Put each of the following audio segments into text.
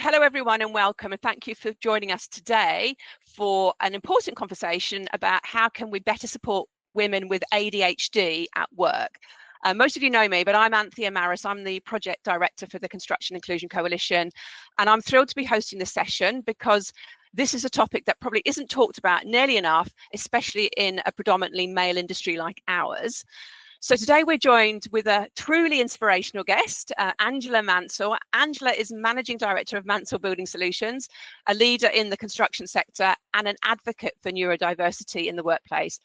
hello everyone and welcome, and thank you for joining us today for an important conversation about how can we better support women with ADHD at work. Most of you know me, but I'm Anthea Maris. I'm the Project Director for the Construction Inclusion Coalition, and I'm thrilled to be hosting this session because this is a topic that probably isn't talked about nearly enough, especially in a predominantly male industry like ours. So today we're joined with a truly inspirational guest, Angela Mansell. Angela is Managing Director of Mansell Building Solutions, a leader in the construction sector and an advocate for neurodiversity in the workplace.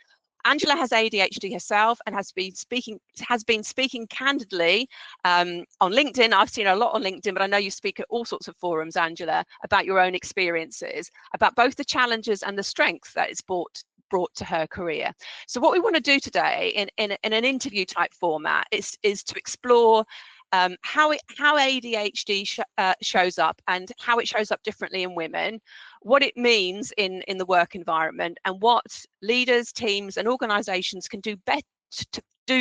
Angela has ADHD herself and has been speaking candidly on LinkedIn. I've seen a lot on LinkedIn, but I know you speak at all sorts of forums, Angela, about your own experiences, about both the challenges and the strength that it's brought to her career. So what we want to do today in an interview type format is to explore how ADHD shows up and how it shows up differently in women, what it means in the work environment, and what leaders, teams and organizations can do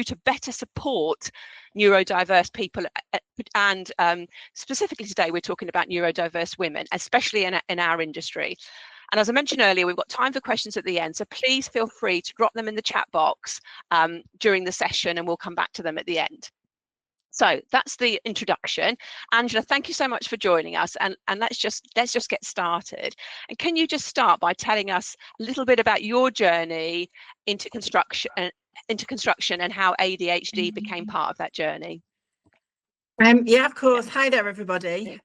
to better support neurodiverse people, and specifically today we're talking about neurodiverse women, especially in our industry. And as I mentioned earlier, we've got time for questions at the end, so please feel free to drop them in the chat box during the session, and we'll come back to them at the end. So that's the introduction. Angela, thank you so much for joining us, and let's just get started. And can you just start by telling us a little bit about your journey into construction and how ADHD became part of that journey? Yeah, of course. Hi there, everybody.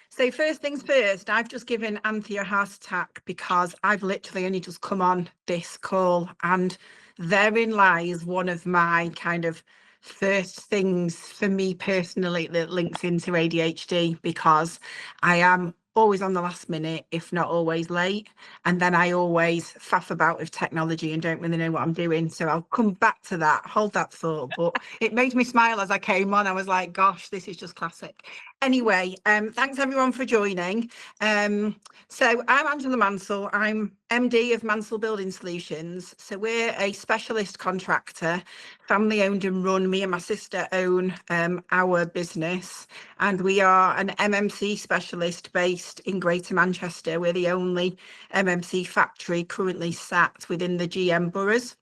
So first things first, I've just given Anthea a heart attack because I've literally only just come on this call, and therein lies one of my kind of first things for me personally that links into ADHD, because I am always on the last minute, if not always late, and then I always faff about with technology and don't really know what I'm doing. So I'll come back to that, hold that thought, but it made me smile as I came on. I was like, gosh, this is just classic. Anyway, thanks everyone for joining. So I'm Angela Mansell. I'm MD of Mansell Building Solutions. So we're a specialist contractor, family owned and run. Me and my sister own our business, and we are an MMC specialist based in Greater Manchester. We're the only MMC factory currently sat within the GM boroughs.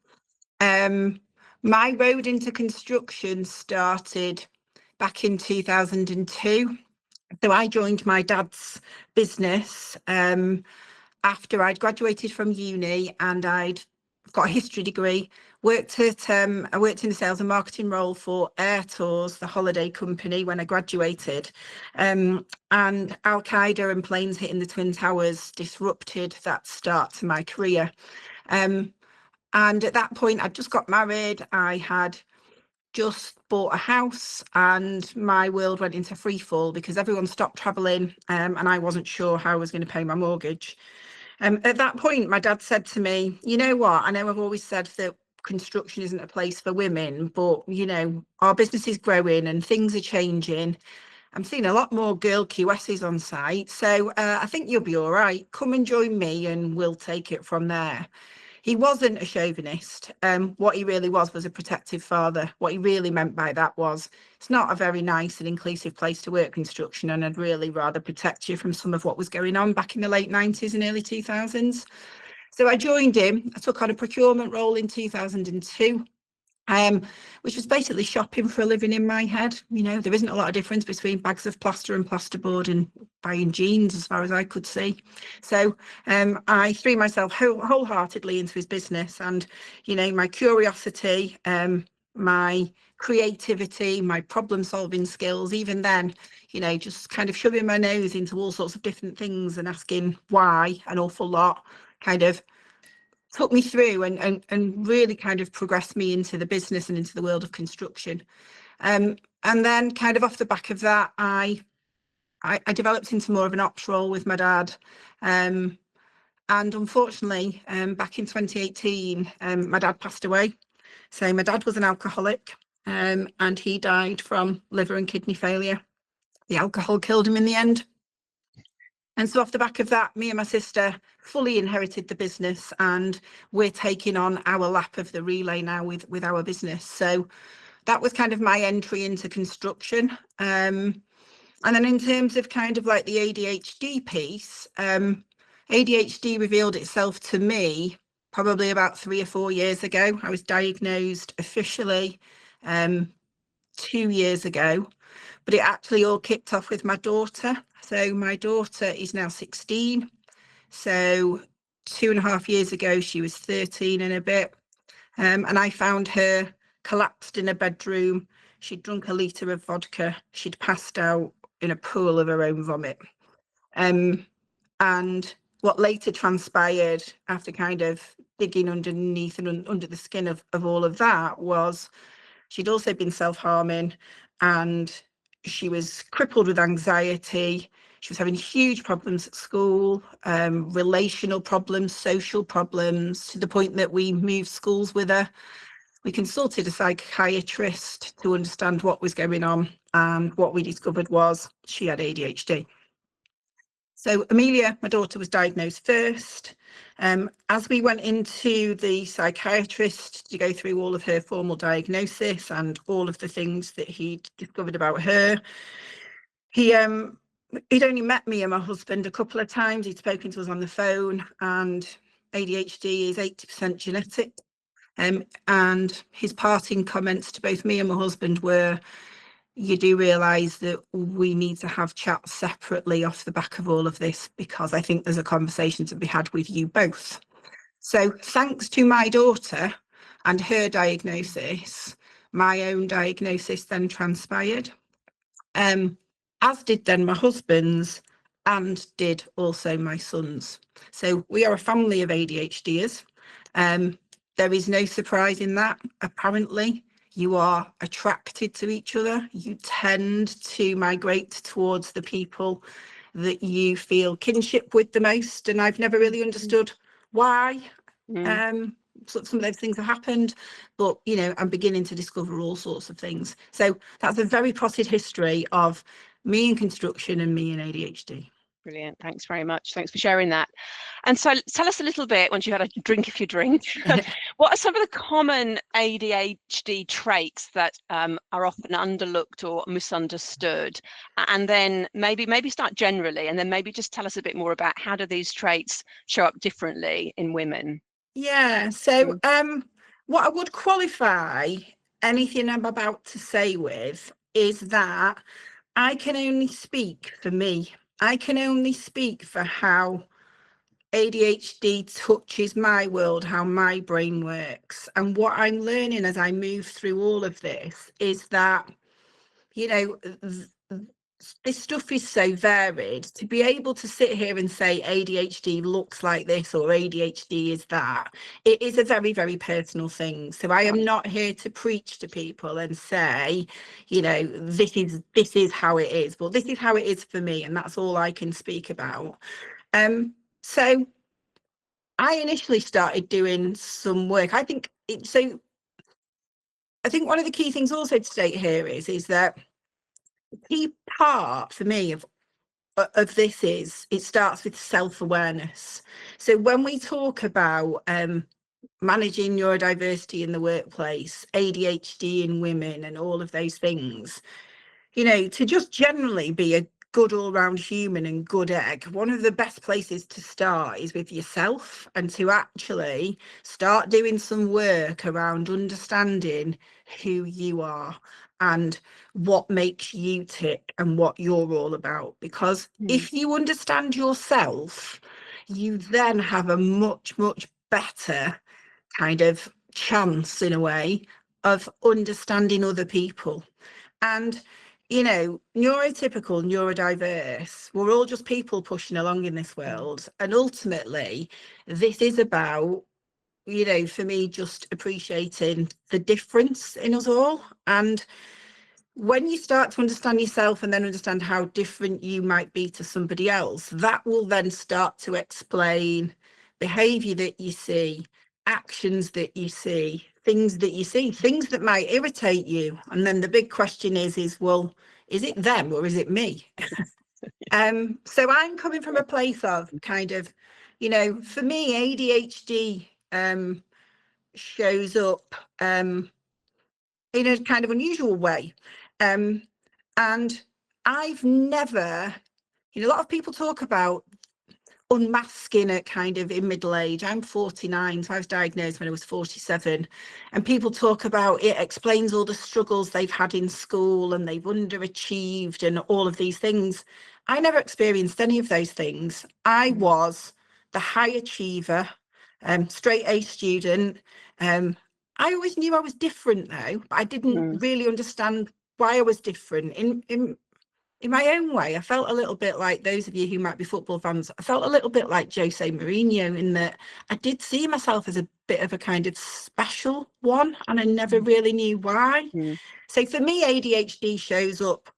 My road into construction started back in 2002. So I joined my dad's business after I'd graduated from uni, and I'd got a history degree. I worked in the sales and marketing role for Air Tours, the holiday company, when I graduated. And Al Qaeda and planes hitting the Twin Towers disrupted that start to my career. And at that point, I'd just got married. I had just bought a house, and my world went into free fall because everyone stopped traveling, and I wasn't sure how I was going to pay my mortgage. At that point, my dad said to me, you know what, I know I've always said that construction isn't a place for women, but you know, our business is growing and things are changing. I'm seeing a lot more girl QSs on site, so I think you'll be all right. Come and join me and we'll take it from there. He wasn't a chauvinist. What he really was a protective father. What he really meant by that was, it's not a very nice and inclusive place to work, construction, and I'd really rather protect you from some of what was going on back in the late 90s and early 2000s. So I joined him. I took on a procurement role in 2002. Which was basically shopping for a living in my head. You know, there isn't a lot of difference between bags of plaster and plasterboard and buying jeans, as far as I could see. So I threw myself wholeheartedly into his business, and you know, my curiosity, my creativity, my problem solving skills, even then, you know, just kind of shoving my nose into all sorts of different things and asking why an awful lot, kind of took me through and really kind of progressed me into the business and into the world of construction. And then kind of off the back of that, I developed into more of an ops role with my dad. And unfortunately, back in 2018, my dad passed away. So my dad was an alcoholic, and he died from liver and kidney failure. The alcohol killed him in the end. And so off the back of that, me and my sister fully inherited the business, and we're taking on our lap of the relay now with our business. So that was kind of my entry into construction. And then in terms of kind of like the ADHD piece, ADHD revealed itself to me probably about 3 or 4 years ago. I was diagnosed officially 2 years ago, but it actually all kicked off with my daughter. So my daughter is now 16. So 2.5 years ago, she was 13 and a bit. And I found her collapsed in a bedroom. She'd drunk a litre of vodka. She'd passed out in a pool of her own vomit. And what later transpired after kind of digging underneath and under the skin of all of that was she'd also been self-harming, and she was crippled with anxiety. She was having huge problems at school, relational problems, social problems, to the point that we moved schools with her. We consulted a psychiatrist to understand what was going on, and what we discovered was she had ADHD. So Amelia, my daughter, was diagnosed first. As we went into the psychiatrist to go through all of her formal diagnosis and all of the things that he'd discovered about her, he'd only met me and my husband a couple of times. He'd spoken to us on the phone, and ADHD is 80% genetic. And his parting comments to both me and my husband were, you do realise that we need to have chats separately off the back of all of this, because I think there's a conversation to be had with you both. So thanks to my daughter and her diagnosis, my own diagnosis then transpired, as did then my husband's, and did also my son's. So we are a family of ADHDers. There is no surprise in that. Apparently, you are attracted to each other. You tend to migrate towards the people that you feel kinship with the most. And I've never really understood why. Some of those things have happened, but you know, I'm beginning to discover all sorts of things. So that's a very potted history of me in construction and me in ADHD. Brilliant. Thanks very much. Thanks for sharing that. And so tell us a little bit, once you've had a drink if you drink, what are some of the common ADHD traits that are often underlooked or misunderstood? And then maybe start generally, and then maybe just tell us a bit more about how do these traits show up differently in women? Yeah, so what I would qualify anything I'm about to say with is that I can only speak for me. I can only speak for how ADHD touches my world, how my brain works. And what I'm learning as I move through all of this is that, you know, this stuff is so varied. To be able to sit here and say ADHD looks like this or ADHD is that, it is a very, very personal thing. So I am not here to preach to people and say, you know, this is how it is. Well, this is how it is for me, and that's all I can speak about. So I initially started doing some work. I think one of the key things also to state here is that the key part for me of this is it starts with self-awareness. So when we talk about managing neurodiversity in the workplace, ADHD in women, and all of those things, you know, to just generally be a good all-round human and good egg, one of the best places to start is with yourself, and to actually start doing some work around understanding who you are and what makes you tick and what you're all about. Because if you understand yourself, you then have a much, much better kind of chance, in a way, of understanding other people. And you know, neurotypical, neurodiverse, we're all just people pushing along in this world. And ultimately, this is about, you know, for me, just appreciating the difference in us all. And when you start to understand yourself and then understand how different you might be to somebody else, that will then start to explain behavior that you see, actions that you see, things that might irritate you. And then the big question is, well, is it them or is it me? So I'm coming from a place of kind of, you know, for me, ADHD shows up in a kind of unusual way. And I've never, a lot of people talk about unmasking it kind of in middle age. I'm 49, so I was diagnosed when I was 47, and people talk about it explains all the struggles they've had in school and they've underachieved and all of these things. I never experienced any of those things. I was the high achiever, straight A student. I always knew I was different though, but I didn't really understand why I was different. In my own way, I felt a little bit like those of you who might be football fans. I felt a little bit like Jose Mourinho in that I did see myself as a bit of a kind of special one, and I never really knew why. So for me, ADHD shows up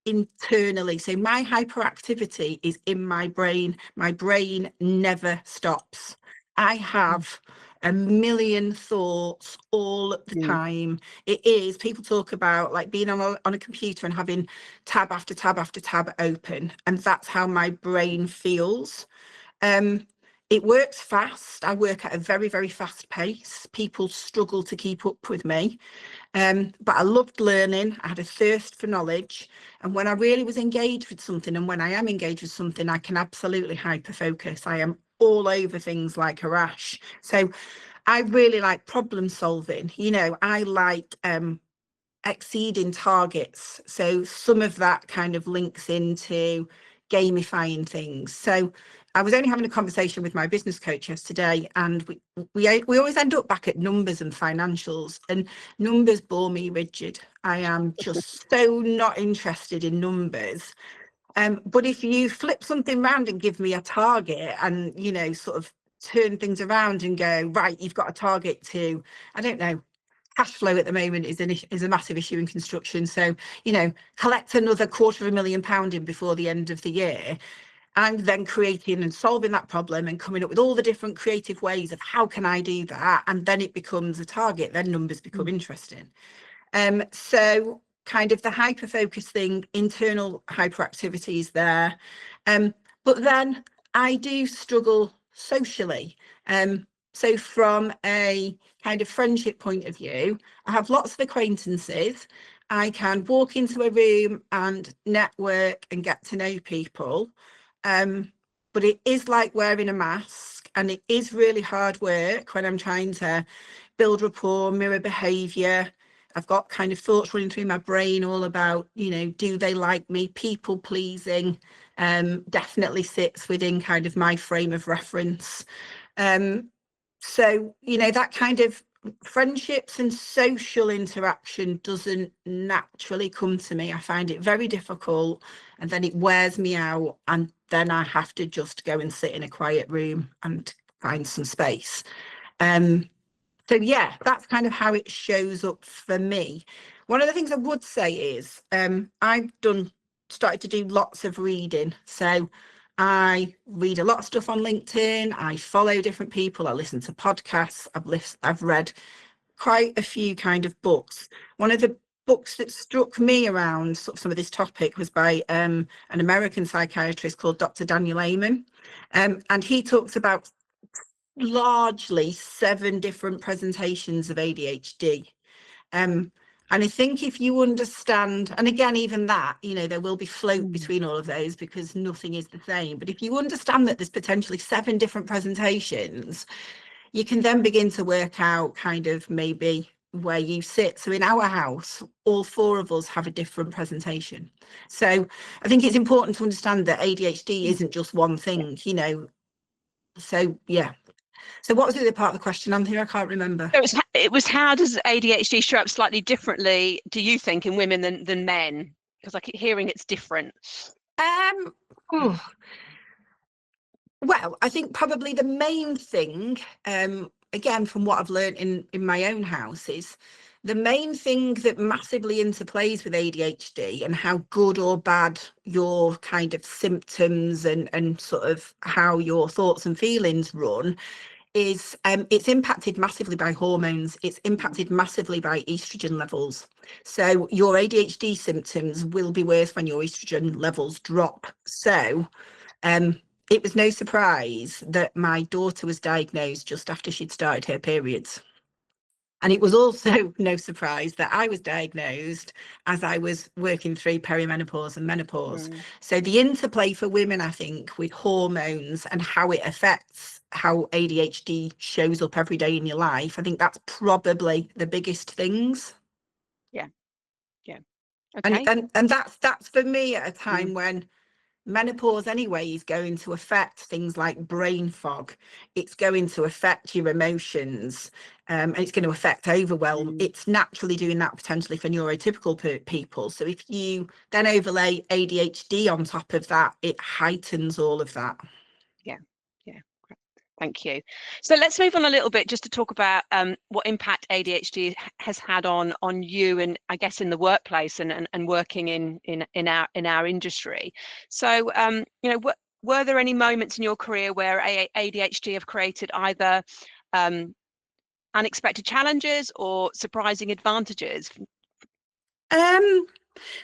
internally. So my hyperactivity is in my brain. My brain never stops. I have a million thoughts all the time. It is, people talk about like being on a computer and having tab after tab after tab open, and that's how my brain feels. It works fast. I work at a very, very fast pace. People struggle to keep up with me. But I loved learning. I had a thirst for knowledge. And when I really was engaged with something, and when I am engaged with something, I can absolutely hyper focus. I am all over things like a rash. So I really like problem solving. I like exceeding targets. So some of that kind of links into gamifying things. So I was only having a conversation with my business coach yesterday, and we always end up back at numbers and financials, and numbers bore me rigid. I am just so not interested in numbers. But if you flip something around and give me a target and, sort of turn things around and go, right, you've got a target to, I don't know, cash flow at the moment is a massive issue in construction. So, collect another £250,000 in before the end of the year. I'm then creating and solving that problem and coming up with all the different creative ways of how can I do that? And then it becomes a target, then numbers become interesting. So kind of the hyper focus thing, internal hyperactivity is there. But then I do struggle socially. So from a kind of friendship point of view, I have lots of acquaintances. I can walk into a room and network and get to know people. But it is like wearing a mask, and it is really hard work when I'm trying to build rapport, mirror behavior. I've got kind of thoughts running through my brain all about, do they like me? People pleasing definitely sits within kind of my frame of reference. So, that kind of friendships and social interaction doesn't naturally come to me. I find it very difficult, and then it wears me out, and then I have to just go and sit in a quiet room and find some space. So yeah, that's kind of how it shows up for me. One of the things I would say is I've started to do lots of reading. So I read a lot of stuff on LinkedIn. I follow different people. I listen to podcasts. I've read quite a few kind of books. One of the books that struck me around sort of some of this topic was by an American psychiatrist called Dr. Daniel Amen. And he talks about largely 7 different presentations of ADHD. And I think if you understand, and again, even that, there will be float between all of those because nothing is the same. But if you understand that there's potentially 7 different presentations, you can then begin to work out kind of maybe where you sit. So in our house, all 4 of us have a different presentation. So I think it's important to understand that ADHD isn't just one thing, So yeah. So what was the other part of the question, Anthea? I can't remember. It was how does ADHD show up slightly differently, do you think, in women than men? Because I keep hearing it's different. Well, I think probably the main thing, again, from what I've learned in my own house, is the main thing that massively interplays with ADHD and how good or bad your kind of symptoms and sort of how your thoughts and feelings run is it's impacted massively by hormones. It's impacted massively by estrogen levels. So your ADHD symptoms will be worse when your estrogen levels drop. So it was no surprise that my daughter was diagnosed just after she'd started her periods. And it was also no surprise that I was diagnosed as I was working through perimenopause and menopause. So the interplay for women, I think, with hormones and how it affects how ADHD shows up every day in your life, I think that's probably the biggest things. Yeah. Okay. And that's for me at a time when menopause anyway is going to affect things like brain fog. It's going to affect your emotions, and it's going to affect overwhelm. It's naturally doing that potentially for neurotypical people. So if you then overlay ADHD on top of that, it heightens all of that. Yeah. Great. Thank you. So let's move on a little bit just to talk about what impact ADHD has had on you, and I guess in the workplace and working in our industry. So were there any moments in your career where ADHD have created either unexpected challenges or surprising advantages?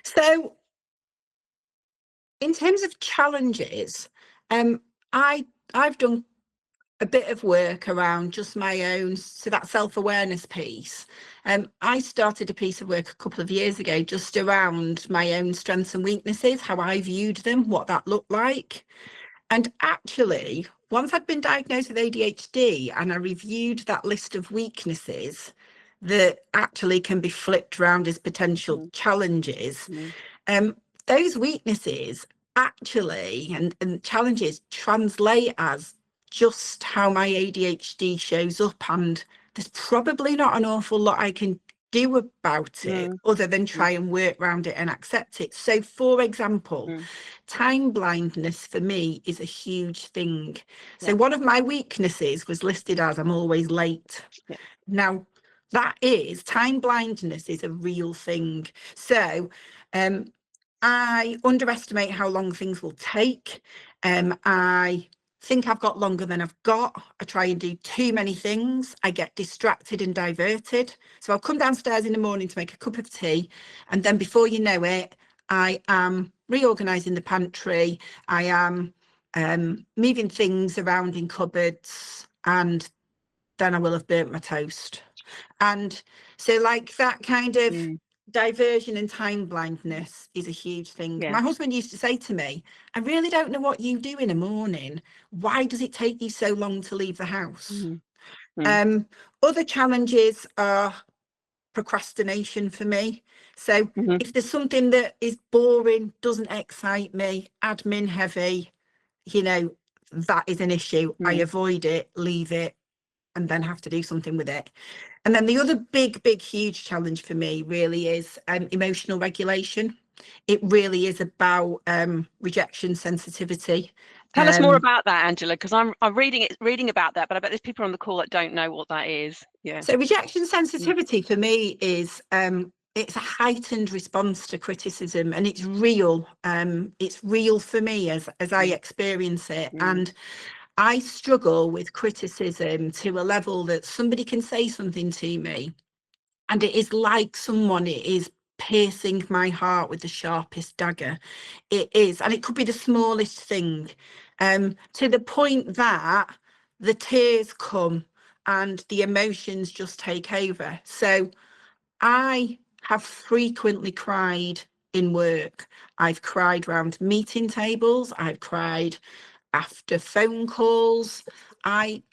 So in terms of challenges, I've done a bit of work around just my own, so that self-awareness piece. I started a piece of work a couple of years ago just around my own strengths and weaknesses, how I viewed them, what that looked like. And actually, once I'd been diagnosed with ADHD and I reviewed that list of weaknesses that actually can be flipped around as potential challenges, those weaknesses actually and challenges translate as just how my ADHD shows up, and there's probably not an awful lot I can do about it other than try and work around it and accept it. So for example, time blindness for me is a huge thing. So one of my weaknesses was listed as I'm always late. Now that is, time blindness is a real thing. So I underestimate how long things will take. I think I've got longer than I've got. I try and do too many things. I get distracted and diverted. So I'll come downstairs in the morning to make a cup of tea, and then before you know it, I am reorganising the pantry. I am moving things around in cupboards, and then I will have burnt my toast. And so like that kind of diversion and time blindness is a huge thing. My husband used to say to me, I really don't know what you do in a morning. Why does it take you so long to leave the house? Other challenges are procrastination for me. So if there's something that is boring, doesn't excite me, admin heavy, that is an issue. I avoid it, leave it, and then have to do something with it. And then the other big, huge challenge for me really is emotional regulation. It really is about rejection sensitivity. Tell us more about that, Angela, because I'm reading about that, but I bet there's people on the call that don't know what that is. Yeah. So rejection sensitivity for me is it's a heightened response to criticism, and it's real. It's real for me as I experience it. And I struggle with criticism to a level that somebody can say something to me and it is like someone is piercing my heart with the sharpest dagger. It is, and it could be the smallest thing, to the point that the tears come and the emotions just take over. So I have frequently cried in work. I've cried round meeting tables. I've cried after phone calls. I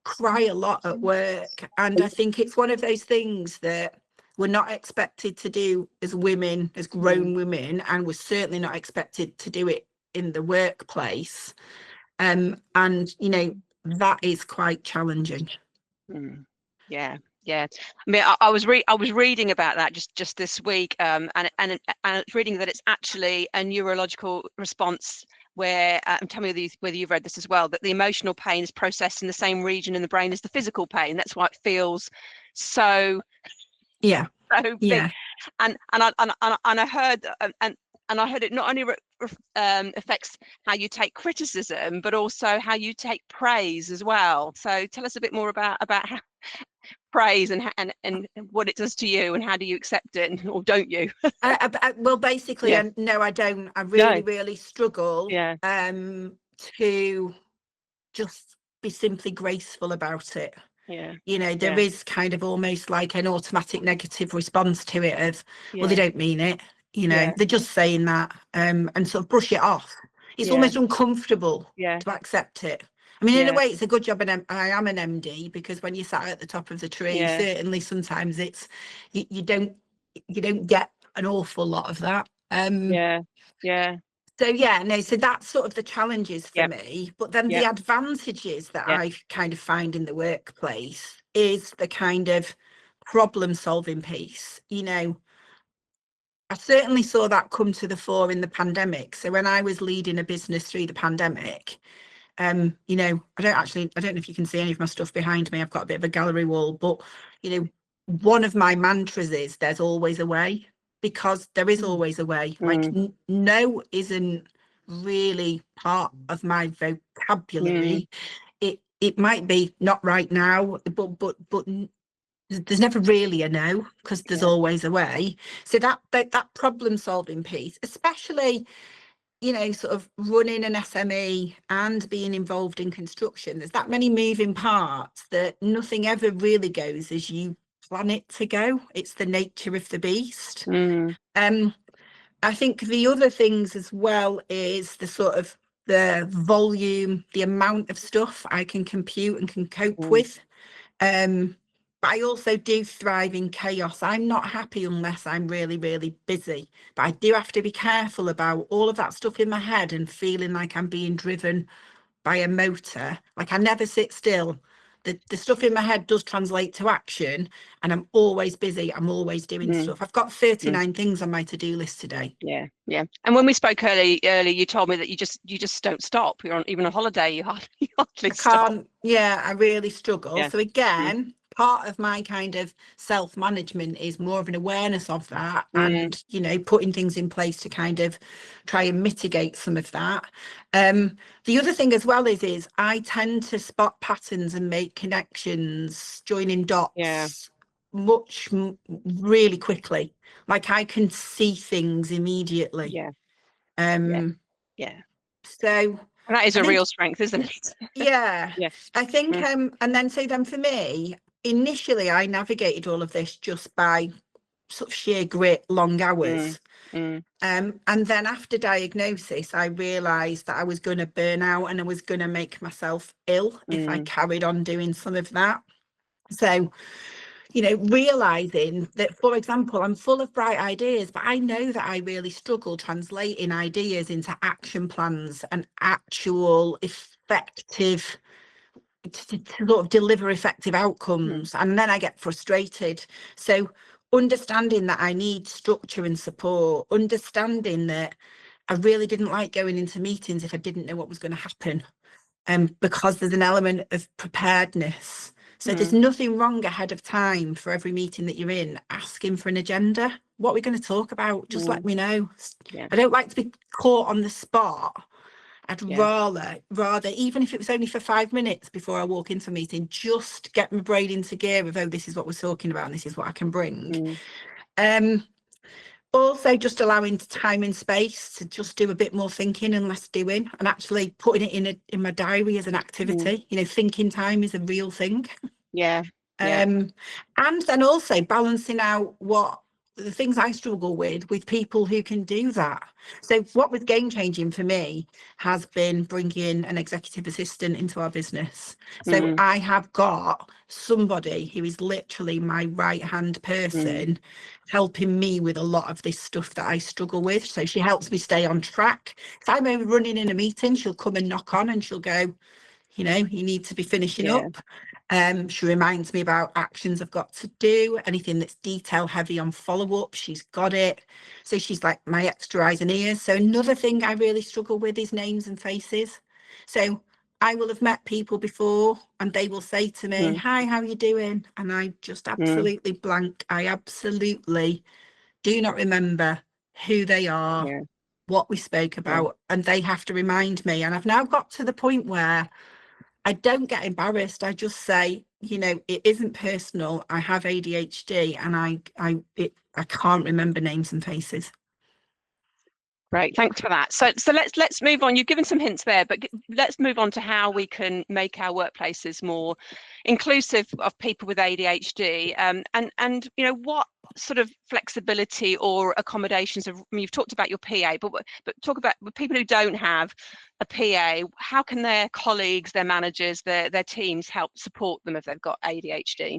cry a lot at work, and I think it's one of those things that we're not expected to do as women, as grown women, and we're certainly not expected to do it in the workplace. And that is quite challenging. Yeah. I mean, I was reading about that just this week, and it's reading that it's actually a neurological response where, tell me whether you've read this as well, that the emotional pain is processed in the same region in the brain as the physical pain. That's why it feels so big. And I heard and I heard it not only affects how you take criticism, but also how you take praise as well. So tell us a bit more about how praise and what it does to you, and how do you accept it, or don't you? Well, basically, no, I don't. I really struggle to just be simply graceful about it. You know, there is kind of almost like an automatic negative response to it of, well, they don't mean it, you know, they're just saying that, and sort of brush it off. It's almost uncomfortable to accept it. I mean, in a way, it's a good job, and I am an MD, because when you sat at the top of the tree, certainly sometimes it's you don't get an awful lot of that. So so that's sort of the challenges for me. But then the advantages that I kind of find in the workplace is the kind of problem solving piece. You know, I certainly saw that come to the fore in the pandemic. So when I was leading a business through the pandemic, you know, I don't know if you can see any of my stuff behind me. I've got a bit of a gallery wall, but you know, one of my mantras is there's always a way, because there is always a way. Like no isn't really part of my vocabulary. It might be not right now, but there's never really a no, because there's always a way. So that problem solving piece, especially, you know, sort of running an SME and being involved in construction, there's that many moving parts that nothing ever really goes as you plan it to go. It's the nature of the beast. I think the other things as well is the sort of the volume, the amount of stuff I can compute and can cope with. But I also do thrive in chaos. I'm not happy unless I'm really, really busy. But I do have to be careful about all of that stuff in my head and feeling like I'm being driven by a motor. Like I never sit still. The stuff in my head does translate to action, and I'm always busy. I'm always doing stuff. I've got 39 things on my to-do list today. And when we spoke earlier, you told me that you just don't stop. You're on even a holiday, you hardly stop. I really struggle. So again, part of my kind of self-management is more of an awareness of that, and you know, putting things in place to kind of try and mitigate some of that. The other thing as well is I tend to spot patterns and make connections, joining dots really quickly. Like I can see things immediately. So and that is a real strength, isn't it? I think and then for me, initially I navigated all of this just by sort of sheer grit, long hours. And then after diagnosis, I realized that I was going to burn out and I was going to make myself ill if I carried on doing some of that. So, you know, realizing that, for example, I'm full of bright ideas, but I know that I really struggle translating ideas into action plans and actual effective to sort of deliver effective outcomes. And then I get frustrated. So understanding that I need structure and support, understanding that I really didn't like going into meetings if I didn't know what was going to happen, because there's an element of preparedness. So there's nothing wrong ahead of time for every meeting that you're in, asking for an agenda. What are we going to talk about? Just let me know. I don't like to be caught on the spot. I'd rather, even if it was only for 5 minutes before I walk into a meeting, just get my brain into gear of, oh, this is what we're talking about and this is what I can bring. Also just allowing time and space to just do a bit more thinking and less doing, and actually putting it in my diary as an activity. You know, thinking time is a real thing. And then also balancing out what the things I struggle with people who can do that. So what was game changing for me has been bringing an executive assistant into our business. So I have got somebody who is literally my right hand person helping me with a lot of this stuff that I struggle with. So she helps me stay on track. If I'm over running in a meeting, she'll come and knock on and she'll go, you know, you need to be finishing up. She reminds me about actions I've got to do, anything that's detail heavy on follow-up, she's got it. So she's like my extra eyes and ears. So another thing I really struggle with is names and faces. So I will have met people before and they will say to me, hi, how are you doing? And I just absolutely blank. I absolutely do not remember who they are, what we spoke about, and they have to remind me. And I've now got to the point where I don't get embarrassed. I just say, you know, it isn't personal. I have ADHD and I can't remember names and faces. Great, thanks for that. So let's move on. You've given some hints there, but let's move on to how we can make our workplaces more inclusive of people with ADHD. And what sort of flexibility or accommodations I mean, you've talked about your PA, but talk about people who don't have a PA. How can their colleagues, their managers, their teams help support them if they've got ADHD?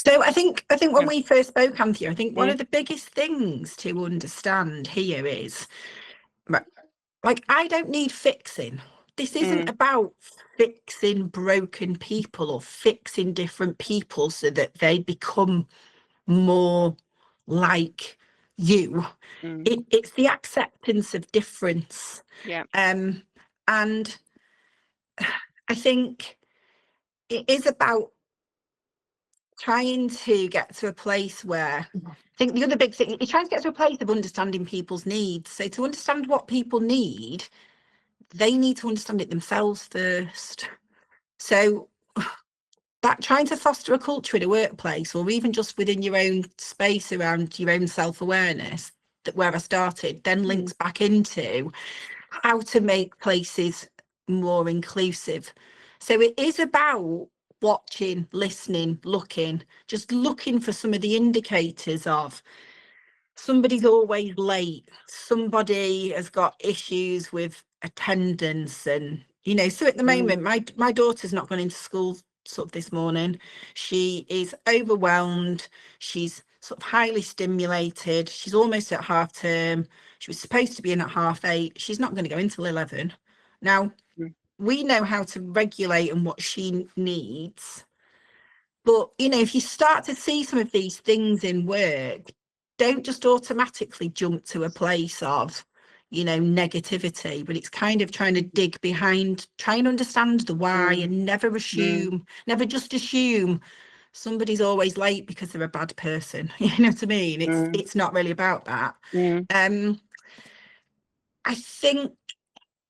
So I think when we first spoke, Anthea, I think one Mm. of the biggest things to understand here is, like, I don't need fixing. This isn't about fixing broken people or fixing different people so that they become more like you. It's the acceptance of difference. Yeah. And I think it is about trying to get to a place where, I think the other big thing is trying to get to a place of understanding people's needs. So to understand what people need, they need to understand it themselves first. So that trying to foster a culture in a workplace, or even just within your own space around your own self-awareness, that where I started, then links back into how to make places more inclusive. So it is about watching, listening, just looking for some of the indicators of somebody's always late, somebody has got issues with attendance, and so at the moment my daughter's not gone into school sort of this morning. She is overwhelmed, she's sort of highly stimulated, she's almost at half term, she was supposed to be in at 8:30, she's not going to go until 11. Now we know how to regulate and what she needs, but if you start to see some of these things in work, don't just automatically jump to a place of negativity, but it's kind of trying to dig behind, try and understand the why, and never just assume somebody's always late because they're a bad person. You know what I mean? It's not really about that. I think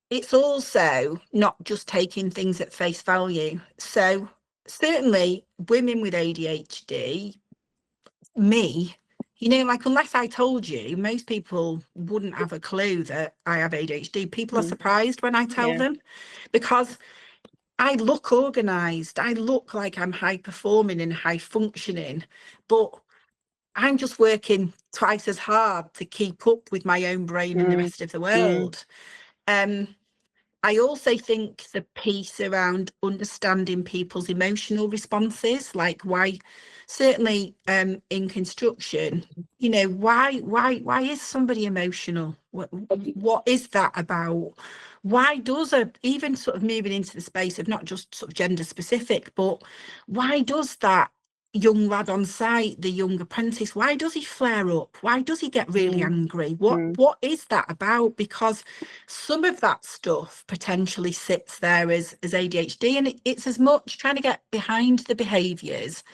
it's also not just taking things at face value. So certainly women with ADHD, me, like, unless I told you, most people wouldn't have a clue that I have ADHD. People are surprised when I tell them, because I look organised, I look like I'm high performing and high functioning, but I'm just working twice as hard to keep up with my own brain and the rest of the world. I also think the piece around understanding people's emotional responses, like why, certainly in construction, why is somebody emotional? What is that about? Why does even sort of moving into the space of not just sort of gender specific, but why does that young lad on site, the young apprentice, why does he flare up? Why does he get really angry? What is that about? Because some of that stuff potentially sits there as ADHD, and it's as much trying to get behind the behaviours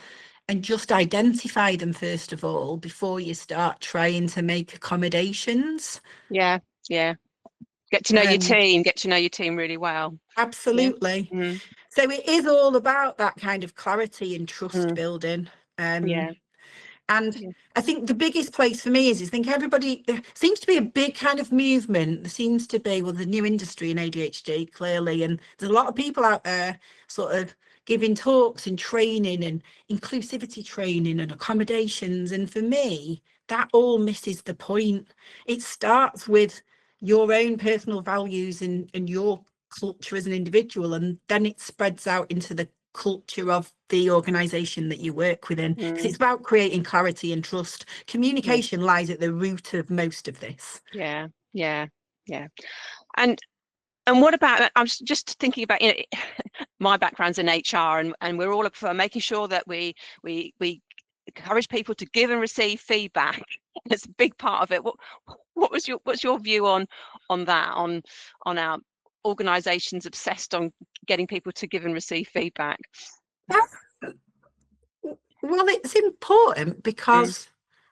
and just identify them first of all before you start trying to make accommodations. Yeah. Get to know your team really well. Absolutely. So it is all about that kind of clarity and trust building. And I think the biggest place for me is I think everybody, there seems to be a big kind of movement. There seems to be, well, the new industry in ADHD, clearly, and there's a lot of people out there sort of giving talks and training and inclusivity training and accommodations. And for me, that all misses the point. It starts with your own personal values and your culture as an individual, and then it spreads out into the culture of the organization that you work within, because it's about creating clarity and trust. Communication lies at the root of most of this. And what about, I'm just thinking about, my background's in HR, and we're all for making sure that we encourage people to give and receive feedback. It's a big part of it. What's your view on that, on our organizations obsessed on getting people to give and receive feedback? Well, it's important because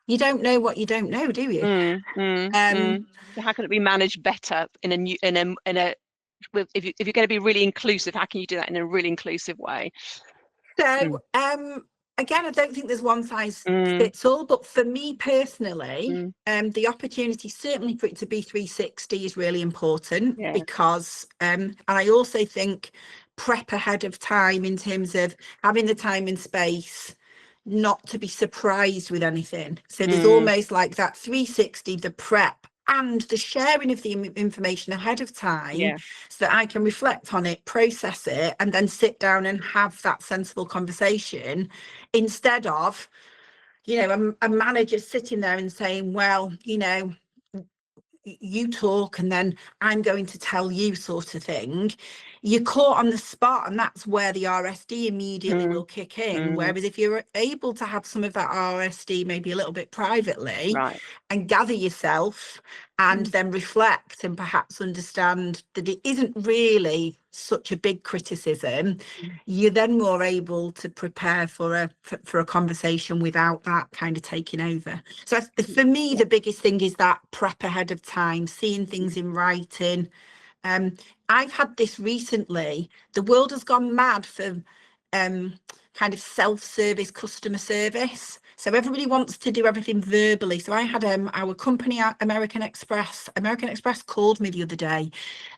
you don't know what you don't know, do you? So how can it be managed better if you're going to be really inclusive? How can you do that in a really inclusive way? So I again, I don't think there's one size fits all, but for me personally, the opportunity certainly for it to be 360 is really important, because and I also think prep ahead of time in terms of having the time and space not to be surprised with anything. So there's almost like that 360, the prep and the sharing of the information ahead of time, so that I can reflect on it, process it, and then sit down and have that sensible conversation, instead of, you know, a manager sitting there and saying, well, you know, you talk and then I'm going to tell you, sort of thing. You're caught on the spot, and that's where the RSD immediately will kick in. Whereas if you're able to have some of that RSD maybe a little bit privately, and gather yourself, and then reflect and perhaps understand that it isn't really such a big criticism, you're then more able to prepare for a conversation without that kind of taking over. So for me, the biggest thing is that prep ahead of time, seeing things in writing. I've had this recently. The world has gone mad for kind of self-service customer service. So everybody wants to do everything verbally. So I had our company, American Express called me the other day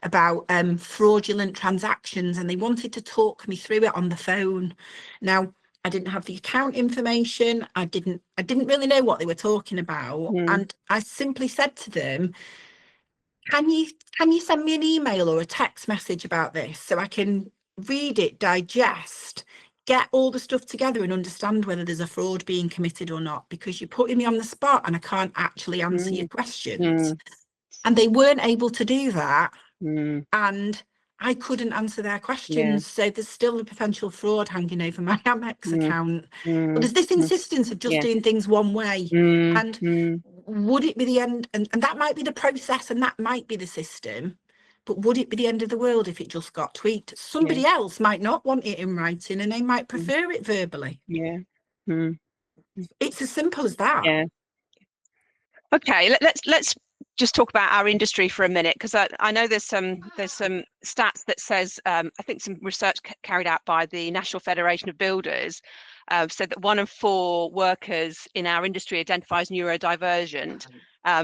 about fraudulent transactions, and they wanted to talk me through it on the phone. Now, I didn't have the account information. I didn't really know what they were talking about. And I simply said to them, can you send me an email or a text message about this so I can read it, digest, get all the stuff together and understand whether there's a fraud being committed or not, because you're putting me on the spot and I can't actually answer your questions. And they weren't able to do that. And I couldn't answer their questions. So there's still a potential fraud hanging over my Amex account. But there's this insistence of just doing things one way. And would it be the end? And that might be the process, and that might be the system. But would it be the end of the world if it just got tweaked? Somebody else might not want it in writing, and they might prefer it verbally. It's as simple as that. Okay, let's just talk about our industry for a minute, because I know there's some stats that says, I think some research carried out by the National Federation of Builders said that 1 in 4 workers in our industry identifies neurodivergent,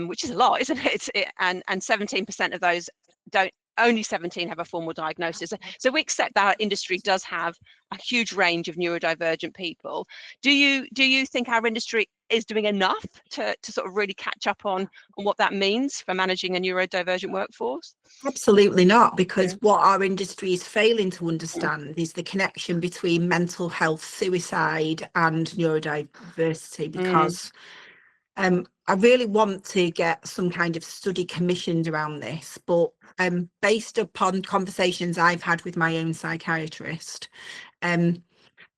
which is a lot, isn't it? And 17% of those don't. Only 17 have a formal diagnosis. So we accept that our industry does have a huge range of neurodivergent people. Do you think our industry is doing enough to sort of really catch up on what that means for managing a neurodivergent workforce? Absolutely not, because what our industry is failing to understand is the connection between mental health, suicide and neurodiversity, because I really want to get some kind of study commissioned around this, but based upon conversations I've had with my own psychiatrist, I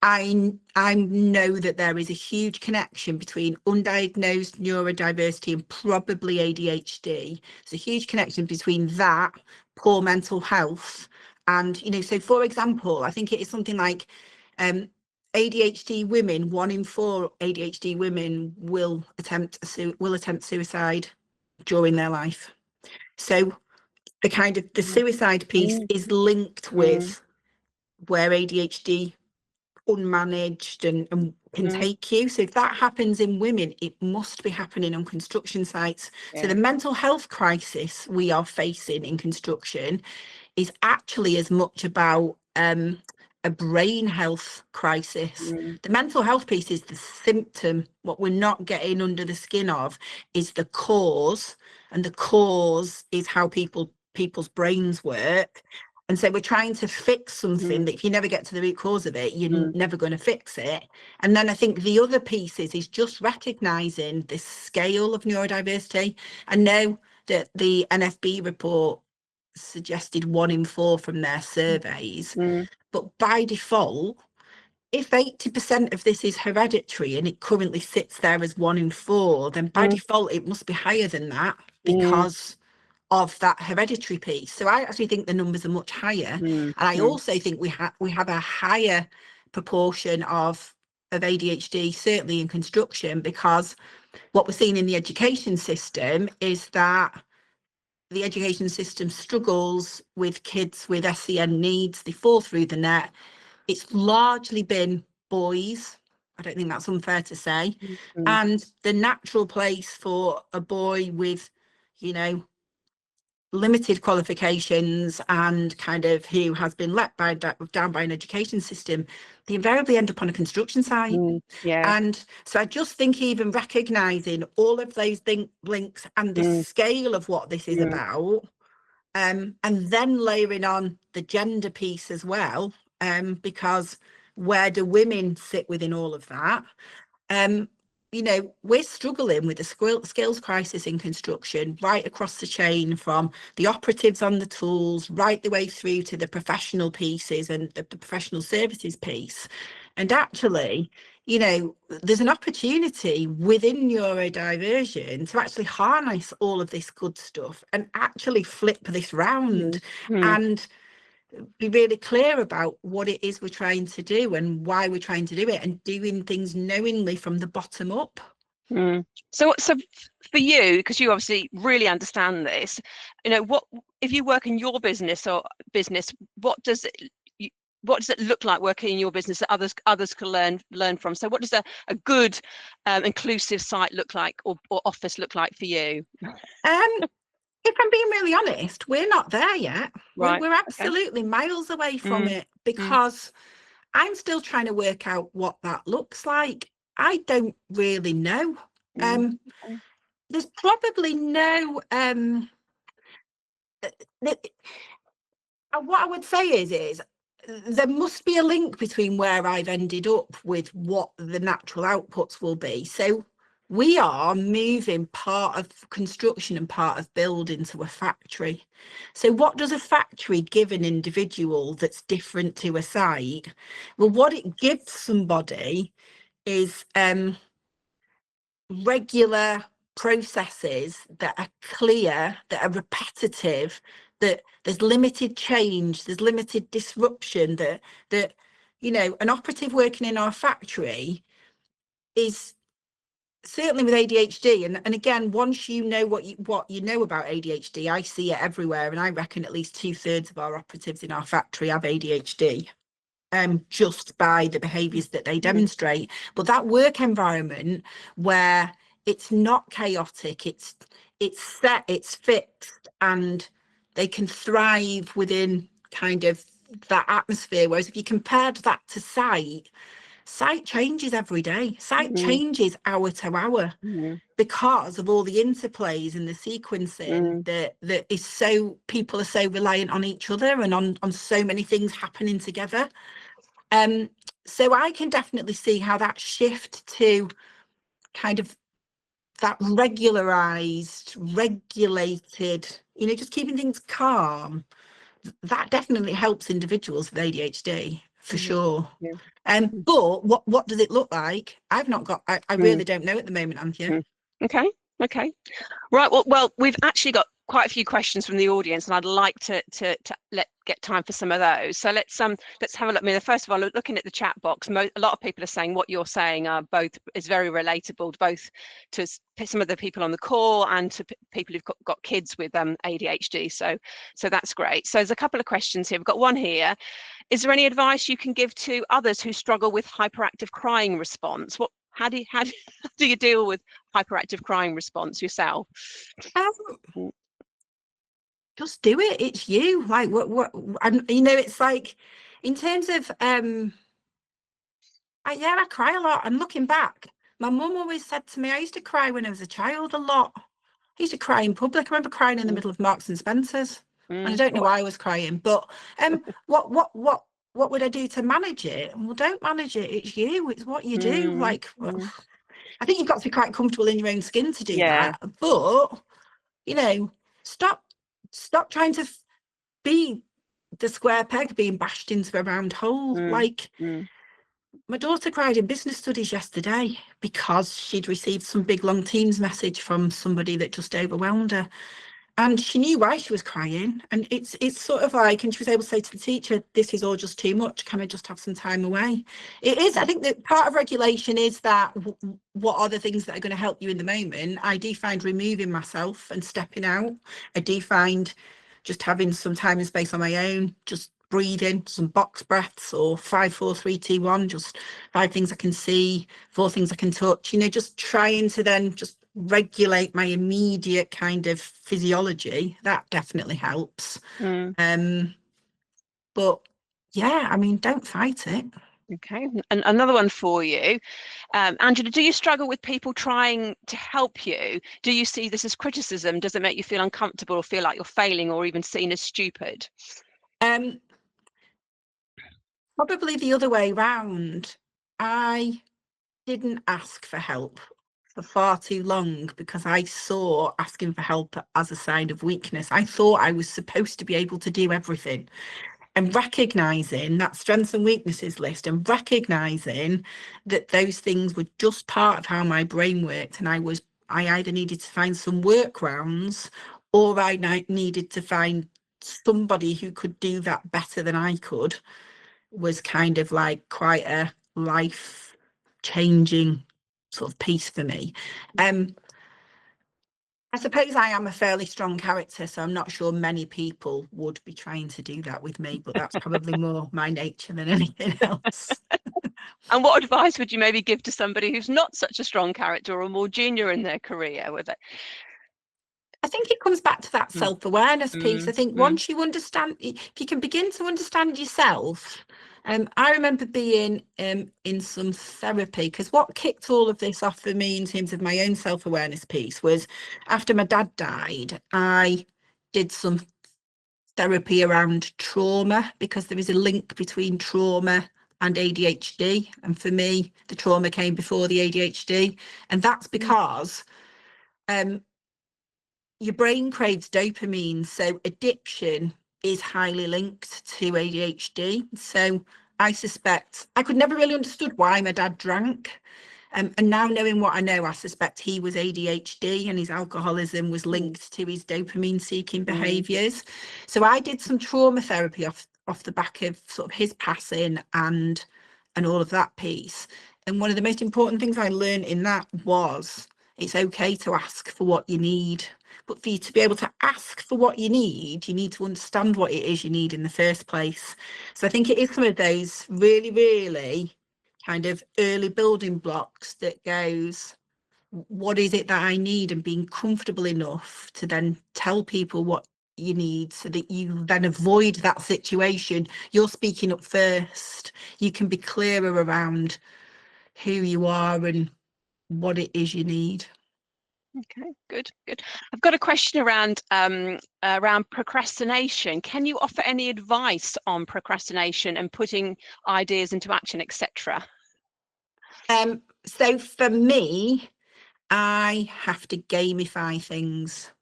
know that there is a huge connection between undiagnosed neurodiversity and probably ADHD. There's a huge connection between that, poor mental health, and, you know, so for example, I think it is something like ADHD women, 1 in 4 ADHD women will attempt suicide during their life. So the kind of the suicide piece is linked with where ADHD unmanaged and can take you. So if that happens in women, it must be happening on construction sites. So the mental health crisis we are facing in construction is actually as much about a brain health crisis. The mental health piece is the symptom. What we're not getting under the skin of is the cause, and the cause is how people's brains work. And so we're trying to fix something that if you never get to the root cause of it, you're never going to fix it. And then I think the other piece is just recognizing the scale of neurodiversity. I know that the NFB report suggested 1 in 4 from their surveys, but by default, if 80% of this is hereditary and it currently sits there as 1 in 4, then by default it must be higher than that because of that hereditary piece. So I actually think the numbers are much higher, and I also think we have a higher proportion of ADHD, certainly in construction, because what we're seeing in the education system is that the education system struggles with kids with SEN needs. They fall through the net. It's largely been boys I don't think that's unfair to say. Mm-hmm. And the natural place for a boy with, you know, limited qualifications and kind of who has been let down by an education system, they invariably end up on a construction site. Yeah. And so I just think even recognising all of those links and the scale of what this is about, and then layering on the gender piece as well, because where do women sit within all of that? You know, we're struggling with the skills crisis in construction right across the chain, from the operatives on the tools right the way through to the professional pieces and the professional services piece. And actually, you know, there's an opportunity within neurodiversion to actually harness all of this good stuff and actually flip this round and be really clear about what it is we're trying to do and why we're trying to do it, and doing things knowingly from the bottom up. So for you, because you obviously really understand this, you know, what if you work in your business, what does it look like working in your business that others can learn from? So what does a good inclusive site look like, or office look like for you? If I'm being really honest, we're not there yet. Right. We're absolutely miles away from it, because I'm still trying to work out what that looks like. I don't really know. There's probably no what I would say is there must be a link between where I've ended up with what the natural outputs will be. So we are moving part of construction and part of building to a factory. So what does a factory give an individual that's different to a site? Well, what it gives somebody is regular processes that are clear, that are repetitive, that there's limited change, there's limited disruption, that you know, an operative working in our factory is, certainly with ADHD, and again, once you know what you know about ADHD, I see it everywhere, and I reckon at least 2/3 of our operatives in our factory have ADHD, just by the behaviours that they demonstrate. But that work environment where it's not chaotic, it's set, it's fixed, and they can thrive within kind of that atmosphere. Whereas if you compared that to site changes every day. Site changes hour to hour, because of all the interplays and the sequencing that is so, people are so reliant on each other and on so many things happening together. So I can definitely see how that shift to kind of that regularized, regulated, you know, just keeping things calm, that definitely helps individuals with ADHD for sure. But what does it look like? I've not got, I really don't know at the moment, Anthea. Okay. Right. Well, we've actually got quite a few questions from the audience, and I'd like to get time for some of those. So let's have a look. I mean, first of all, looking at the chat box, a lot of people are saying what you're saying is very relatable, both to some of the people on the call and to people who've got kids with ADHD. So that's great. So there's a couple of questions here. We've got one here. Is there any advice you can give to others who struggle with hyperactive crying response? How do you deal with hyperactive crying response yourself? Just do it. It's you. Like what and you know, it's like in terms of I cry a lot. And looking back, my mum always said to me, I used to cry when I was a child a lot. I used to cry in public. I remember crying in the middle of Marks and Spencer's. And I don't know why I was crying, but what would I do to manage it? Well, don't manage it. It's you. It's what you do. Like, I think you've got to be quite comfortable in your own skin to do that. But you know, stop trying to be the square peg being bashed into a round hole. Like, my daughter cried in business studies yesterday because she'd received some big long Teams message from somebody that just overwhelmed her. And she knew why she was crying. And it's sort of like, and she was able to say to the teacher, this is all just too much. Can I just have some time away? It is. I think that part of regulation is that what are the things that are going to help you in the moment? I do find removing myself and stepping out. I do find just having some time and space on my own, just breathing, some box breaths, or 5, 4, 3, 2, 1, just 5 things I can see, 4 things I can touch, just trying to then just regulate my immediate kind of physiology. That definitely helps. But yeah, I mean, don't fight it. Okay, and another one for you. Angela, do you struggle with people trying to help you? Do you see this as criticism? Does it make you feel uncomfortable or feel like you're failing or even seen as stupid? Probably the other way round. I didn't ask for help for far too long because I saw asking for help as a sign of weakness. I thought I was supposed to be able to do everything. And recognizing that strengths and weaknesses list and recognizing that those things were just part of how my brain worked, and I either needed to find some workarounds or I needed to find somebody who could do that better than I could, was kind of like quite a life changing sort of piece for me. I suppose I am a fairly strong character, so I'm not sure many people would be trying to do that with me, but that's probably more my nature than anything else. And what advice would you maybe give to somebody who's not such a strong character or more junior in their career with it? I think it comes back to that self-awareness piece. I think once you understand, if you can begin to understand yourself. I remember being in some therapy, because what kicked all of this off for me in terms of my own self-awareness piece was after my dad died, I did some therapy around trauma, because there is a link between trauma and ADHD. And for me, the trauma came before the ADHD. And that's because your brain craves dopamine. So addiction is highly linked to ADHD. So I suspect, I could never really understood why my dad drank. And now knowing what I know, I suspect he was ADHD and his alcoholism was linked to his dopamine seeking behaviours. So I did some trauma therapy off the back of sort of his passing and all of that piece. And one of the most important things I learned in that was it's okay to ask for what you need. But for you to be able to ask for what you need to understand what it is you need in the first place. So I think it is some of those really, really kind of early building blocks that goes, what is it that I need, and being comfortable enough to then tell people what you need so that you then avoid that situation. You're speaking up first. You can be clearer around who you are and what it is you need. Okay, good. I've got a question around procrastination. Can you offer any advice on procrastination and putting ideas into action, etc.? So for me, I have to gamify things.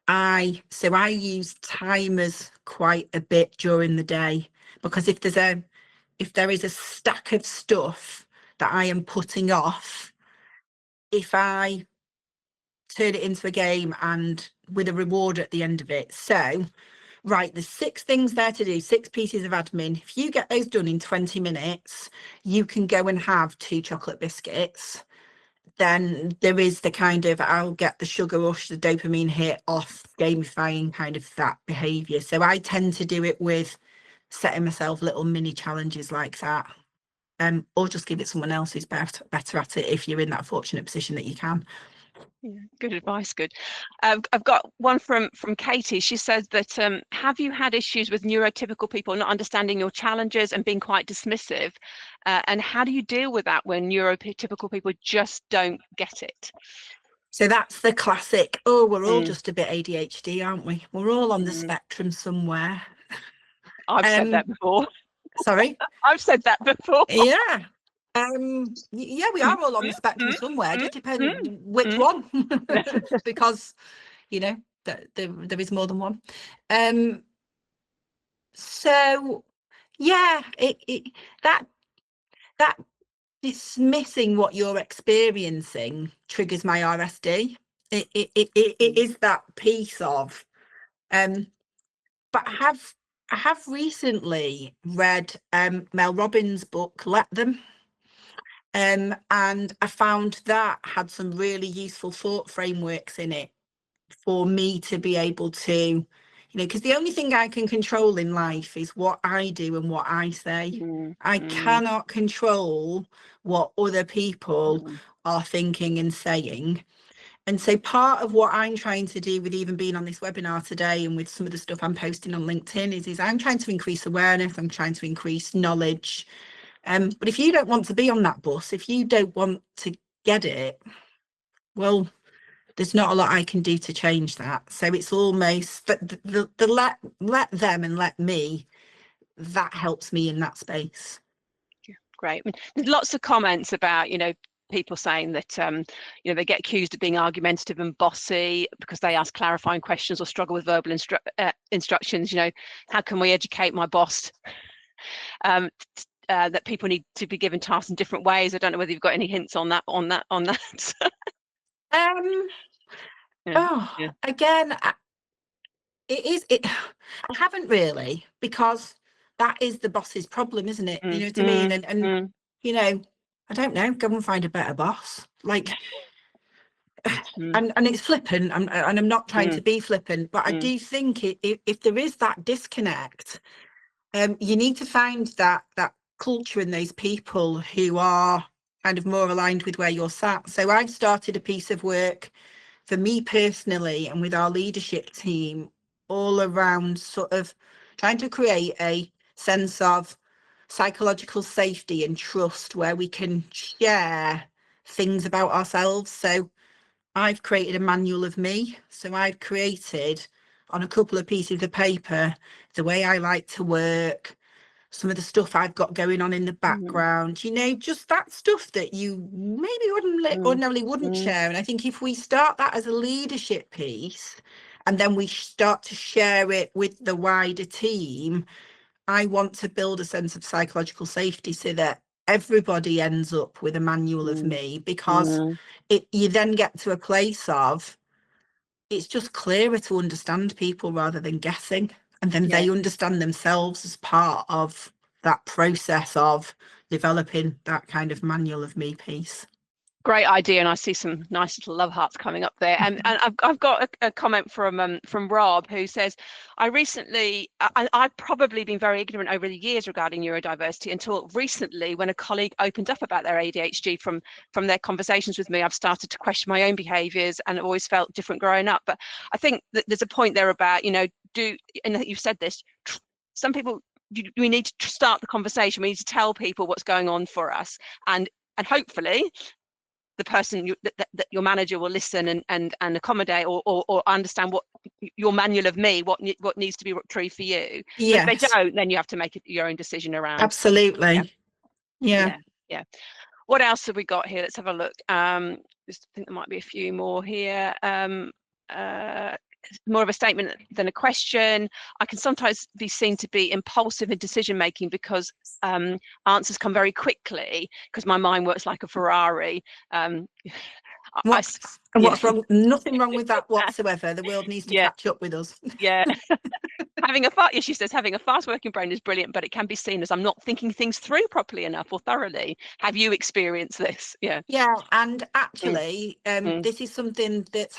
I use timers quite a bit during the day, because if there is a stack of stuff that I am putting off, if I turn it into a game and with a reward at the end of it. So, right, there's 6 things there to do, 6 pieces of admin. If you get those done in 20 minutes, you can go and have 2 chocolate biscuits. Then there is the kind of, I'll get the sugar rush, the dopamine hit off gamifying kind of that behavior. So I tend to do it with setting myself little mini challenges like that. Or just give it someone else who's better at it if you're in that fortunate position that you can. Yeah, good advice. Good. I've got one from Katie. She says that have you had issues with neurotypical people not understanding your challenges and being quite dismissive? And how do you deal with that when neurotypical people just don't get it? So that's the classic, oh, we're all just a bit ADHD, aren't we? We're all on the spectrum somewhere. I've said that before. Sorry? I've said that before. Yeah. Yeah, we are all on the spectrum somewhere. It just depends which one, because there is more than one. So yeah, that dismissing what you're experiencing triggers my RSD. It is that piece of but I have recently read Mel Robbins' book Let Them. And I found that had some really useful thought frameworks in it for me to be able to, you know, because the only thing I can control in life is what I do and what I say. I cannot control what other people are thinking and saying. And so part of what I'm trying to do with even being on this webinar today and with some of the stuff I'm posting on LinkedIn is I'm trying to increase awareness, I'm trying to increase knowledge. But if you don't want to be on that bus, if you don't want to get it, well, there's not a lot I can do to change that. So it's almost the let them and let me, that helps me in that space. Great. I mean, there's lots of comments about, you know, people saying that you know, they get accused of being argumentative and bossy because they ask clarifying questions or struggle with verbal instructions. You know, how can we educate my boss that people need to be given tasks in different ways? I don't know whether you've got any hints on that. Again, I haven't really, because that is the boss's problem, isn't it? You know what I mean? And you know, I don't know, go and find a better boss. Like, and it's flippant, and I'm not trying to be flippant, but I do think if there is that disconnect, you need to find that culture in those people who are kind of more aligned with where you're sat. So I've started a piece of work for me personally and with our leadership team all around sort of trying to create a sense of psychological safety and trust where we can share things about ourselves. So I've created a manual of me. So I've created on a couple of pieces of paper the way I like to work, some of the stuff I've got going on in the background, you know, just that stuff that you maybe ordinarily wouldn't share. And I think if we start that as a leadership piece and then we start to share it with the wider team, I want to build a sense of psychological safety so that everybody ends up with a manual of me, because you then get to a place of it's just clearer to understand people rather than guessing. And then they understand themselves as part of that process of developing that kind of manual of me piece. Great idea, and I see some nice little love hearts coming up there. And I've got a comment from Rob, who says, I've probably been very ignorant over the years regarding neurodiversity until recently, when a colleague opened up about their ADHD from their conversations with me. I've started to question my own behaviours, and I've always felt different growing up. But I think that there's a point there about, you know, and you've said this, some people, we need to start the conversation. We need to tell people what's going on for us, and hopefully the person that your manager will listen and accommodate or understand what your manual of me, what needs to be true for you. Yes. But if they don't, then you have to make your own decision around. Absolutely. Yeah. What else have we got here? Let's have a look. Just think there might be a few more here. More of a statement than a question. I can sometimes be seen to be impulsive in decision making because answers come very quickly because my mind works like a Ferrari. What's wrong? Nothing wrong with that whatsoever. The world needs to catch up with us. Yeah. She says, having a fast working brain is brilliant, but it can be seen as I'm not thinking things through properly enough or thoroughly. Have you experienced this? Yeah, and actually this is something that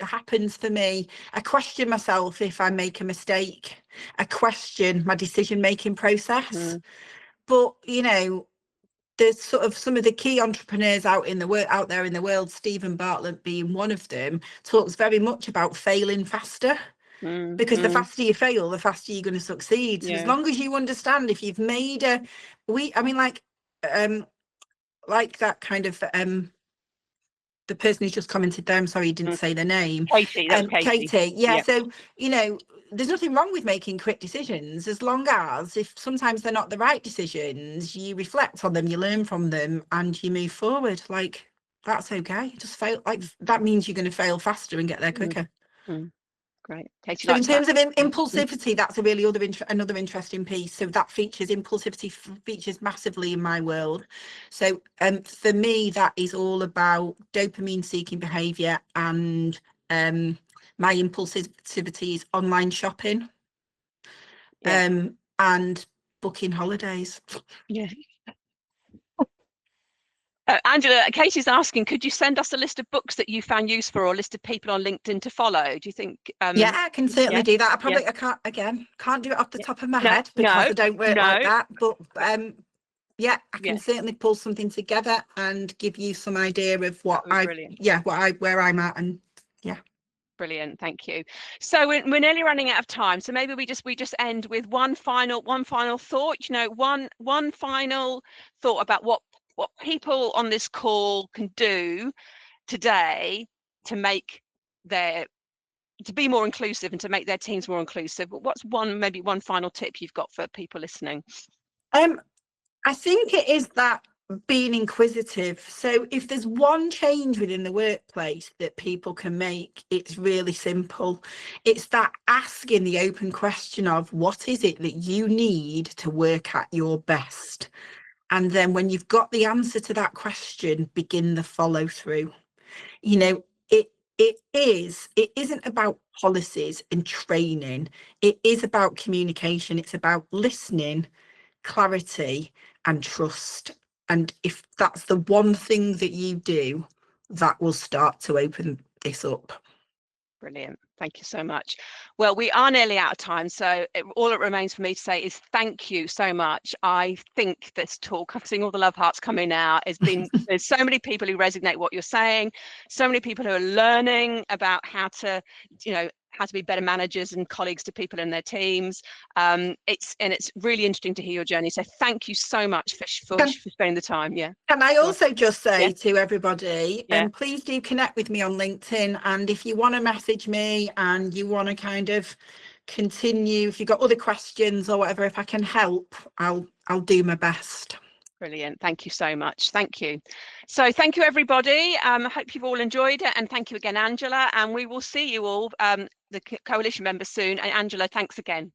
happens for me. I question myself if I make a mistake. I question my decision making process. But you know, there's sort of some of the key entrepreneurs out there in the world, Stephen Bartlett being one of them, talks very much about failing faster. Because the faster you fail, the faster you're going to succeed. So as long as you understand, if you've made like that kind of the person who's just commented there, I'm sorry you didn't say their name. Katie, that was Katie. Yeah, so you know, there's nothing wrong with making quick decisions, as long as, if sometimes they're not the right decisions, you reflect on them, you learn from them, and you move forward. Like, that's okay. Just fail, like that means you're going to fail faster and get there quicker. Great. Katie, so in terms of impulsivity, that's a really another interesting piece. So that impulsivity features massively in my world. So for me, that is all about dopamine seeking behavior, and my impulsivity is online shopping and booking holidays. Angela, Katie's asking, could you send us a list of books that you found useful or a list of people on LinkedIn to follow? Do you think? Yeah, I can certainly do that. Yeah. I can't do it off the top of my No, head because I don't work like that. But yeah, I can Yeah. certainly pull something together and give you some idea of That would be where I'm at, and yeah. Brilliant, thank you. So we're nearly running out of time. So maybe we just end with one final thought. You know, one final thought about what people on this call can do today to make to be more inclusive and to make their teams more inclusive. But what's maybe one final tip you've got for people listening? I think it is that being inquisitive. So if there's one change within the workplace that people can make, it's really simple. It's that asking the open question of what is it that you need to work at your best? And then when you've got the answer to that question, begin the follow through. You know, it isn't about policies and training. It is about communication. It's about listening, clarity, and trust. And if that's the one thing that you do, that will start to open this up. Brilliant. Thank you so much. Well, we are nearly out of time, so all that remains for me to say is thank you so much. I think this talk, I'm seeing all the love hearts coming now, there's so many people who resonate with what you're saying, so many people who are learning about how to be better managers and colleagues to people in their teams. It's really interesting to hear your journey. So thank you so much for spending the time. Yeah. Can I also just say to everybody, please do connect with me on LinkedIn. And if you want to message me and you want to kind of continue, if you've got other questions or whatever, if I can help, I'll do my best. Brilliant. Thank you so much. Thank you. So thank you, everybody. I hope you've all enjoyed it. And thank you again, Angela. And we will see you all, the coalition members, soon. And Angela, thanks again.